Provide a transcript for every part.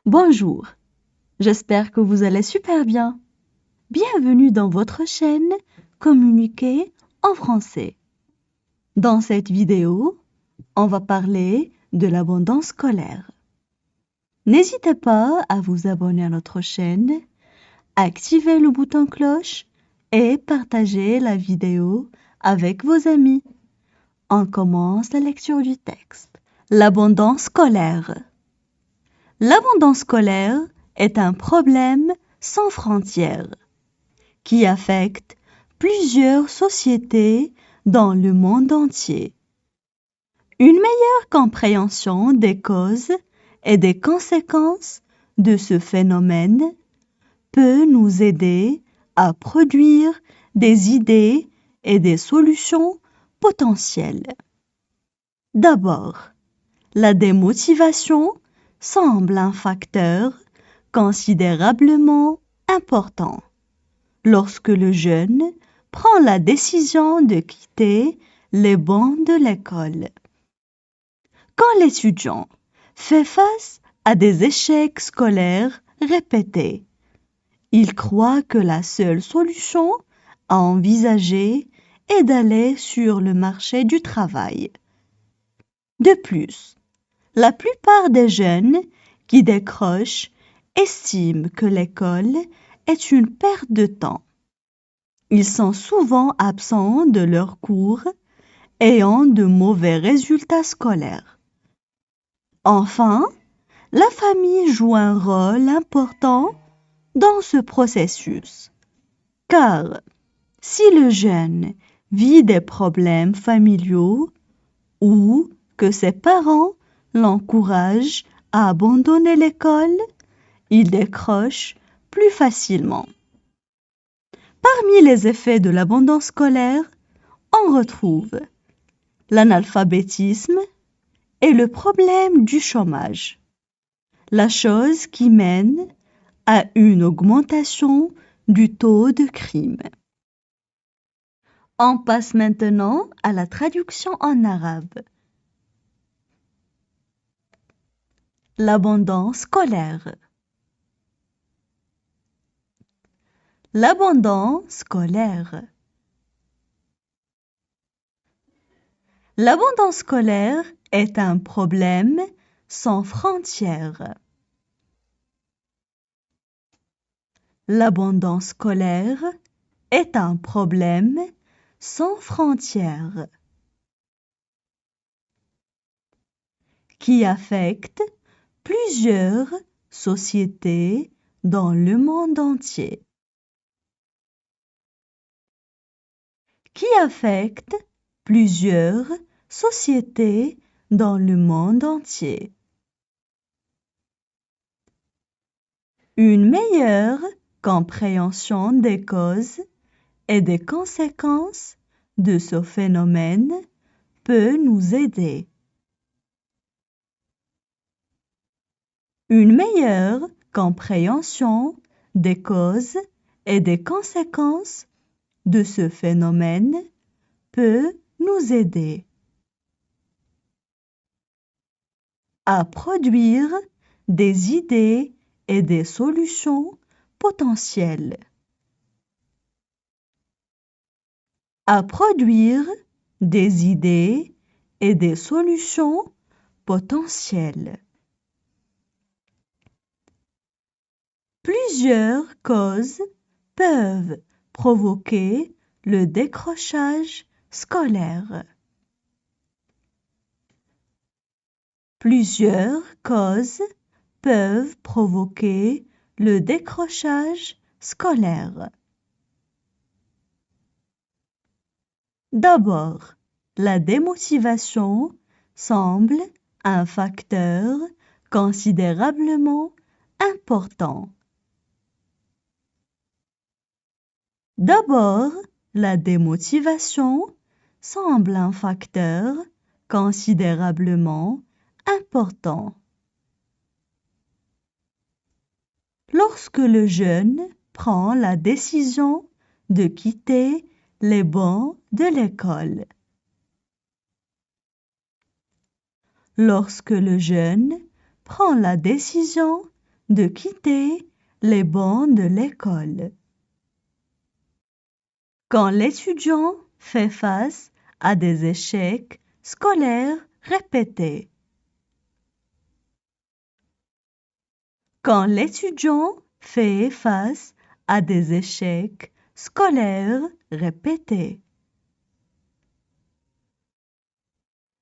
Bonjour, j'espère que vous allez super bien. Bienvenue dans votre chaîne Communiquer en français. Dans cette vidéo, on va parler de l'abondance scolaire. N'hésitez pas à vous abonner à notre chaîne, activer le bouton cloche et partager la vidéo avec vos amis. On commence la lecture du texte. L'abondance scolaire. L'abondance scolaire est un problème sans frontières qui affecte plusieurs sociétés dans le monde entier. Une meilleure compréhension des causes et des conséquences de ce phénomène peut nous aider à produire des idées et des solutions potentielles. D'abord, la démotivation semble un facteur considérablement important lorsque le jeune prend la décision de quitter les bancs de l'école. Quand l'étudiant fait face à des échecs scolaires répétés, il croit que la seule solution à envisager est d'aller sur le marché du travail. De plus, la plupart des jeunes qui décrochent estiment que l'école est une perte de temps. Ils sont souvent absents de leurs cours et ont de mauvais résultats scolaires. Enfin, la famille joue un rôle important dans ce processus, car si le jeune vit des problèmes familiaux ou que ses parents l'encouragent à abandonner l'école, il décroche plus facilement. Parmi les effets de l'abandon scolaire, on retrouve l'analphabétisme et le problème du chômage, la chose qui mène à une augmentation du taux de crime. On passe maintenant à la traduction en arabe. L'abondance scolaire. L'abondance scolaire. L'abondance scolaire est un problème sans frontières. L'abondance scolaire est un problème sans frontières qui affecte plusieurs sociétés dans le monde entier. Qui affecte plusieurs sociétés dans le monde entier. Une meilleure compréhension des causes et des conséquences de ce phénomène peut nous aider. Une meilleure compréhension des causes et des conséquences de ce phénomène peut nous aider à produire des idées et des solutions potentielles. À produire des idées et des solutions potentielles. Plusieurs causes peuvent provoquer le décrochage scolaire. Plusieurs causes peuvent provoquer le décrochage scolaire. D'abord, la démotivation semble un facteur considérablement important. D'abord, la démotivation semble un facteur considérablement important. Lorsque le jeune prend la décision de quitter les bancs de l'école. Lorsque le jeune prend la décision de quitter les bancs de l'école. Quand l'étudiant fait face à des échecs scolaires répétés. Quand l'étudiant fait face à des échecs scolaires répétés.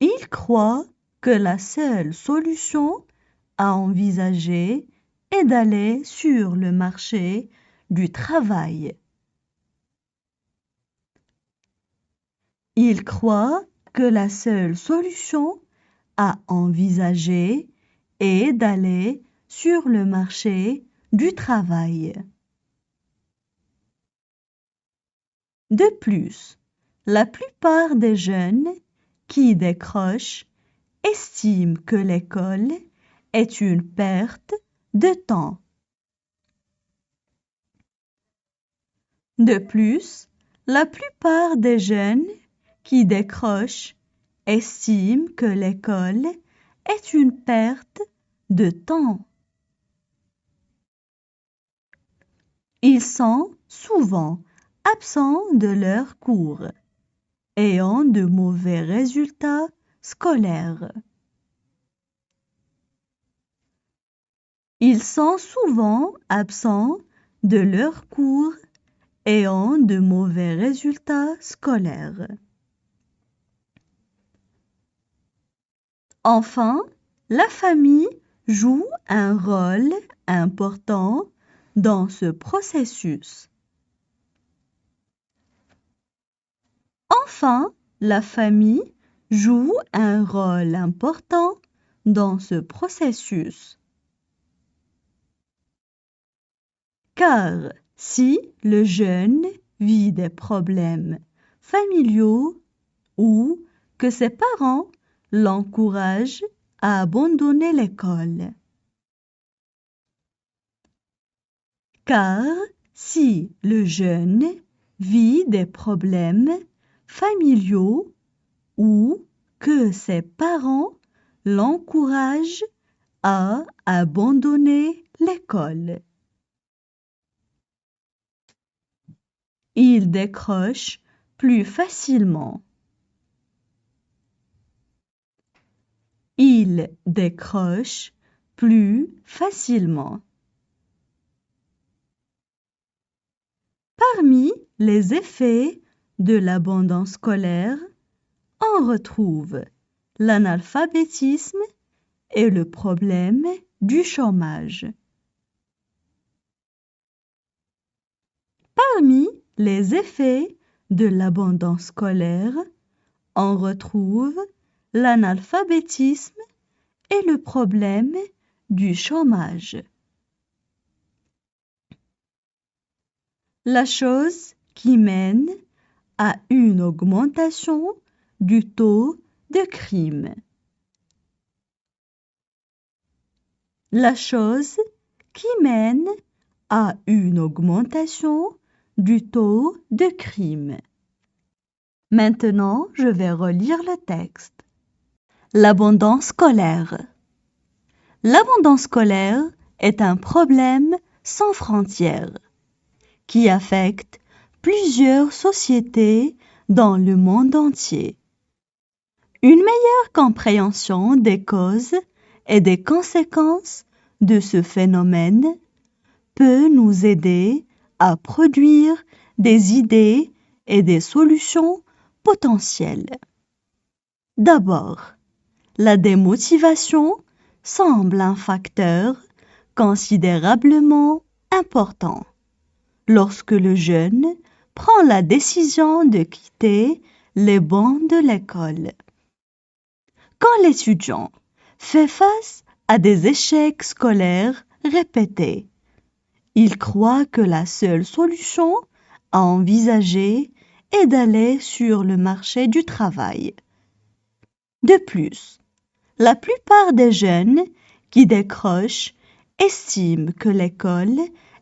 Il croit que la seule solution à envisager est d'aller sur le marché du travail. Il croit que la seule solution à envisager est d'aller sur le marché du travail. De plus, la plupart des jeunes qui décrochent estiment que l'école est une perte de temps. De plus, la plupart des jeunes qui décrochent estiment que l'école est une perte de temps. Ils sont souvent absents de leurs cours, ayant de mauvais résultats scolaires. Ils sont souvent absents de leurs cours, ayant de mauvais résultats scolaires. Enfin, la famille joue un rôle important dans ce processus. Enfin, la famille joue un rôle important dans ce processus. Car si le jeune vit des problèmes familiaux ou que ses parents l'encouragent à abandonner l'école. Car si le jeune vit des problèmes familiaux ou que ses parents l'encouragent à abandonner l'école. Il décroche plus facilement. Il décroche plus facilement. Parmi les effets de l'abandon scolaire, on retrouve l'analphabétisme et le problème du chômage. Parmi les effets de l'abandon scolaire, on retrouve l'analphabétisme et le problème du chômage. La chose qui mène à une augmentation du taux de crime. La chose qui mène à une augmentation du taux de crime. Maintenant, je vais relire le texte. L'abandon scolaire. L'abandon scolaire est un problème sans frontières qui affecte plusieurs sociétés dans le monde entier. Une meilleure compréhension des causes et des conséquences de ce phénomène peut nous aider à produire des idées et des solutions potentielles. D'abord, la démotivation semble un facteur considérablement important lorsque le jeune prend la décision de quitter les bancs de l'école. Quand l'étudiant fait face à des échecs scolaires répétés, il croit que la seule solution à envisager est d'aller sur le marché du travail. De plus, la plupart des jeunes qui décrochent estiment que l'école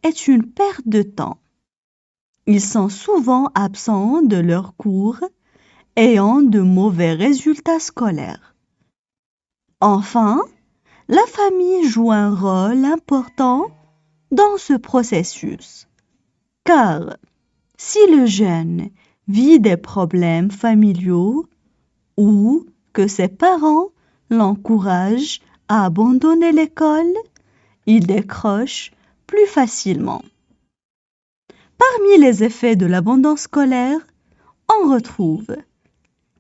est une perte de temps. Ils sont souvent absents de leurs cours, ayant de mauvais résultats scolaires. Enfin, La famille joue un rôle important dans ce processus, car si le jeune vit des problèmes familiaux ou que ses parents l'encouragent à abandonner l'école, il décroche plus facilement. Parmi les effets de l'abandon scolaire, on retrouve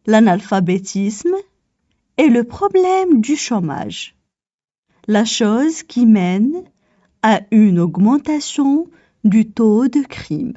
l'analphabétisme et le problème du chômage, la chose qui mène à une augmentation du taux de crime.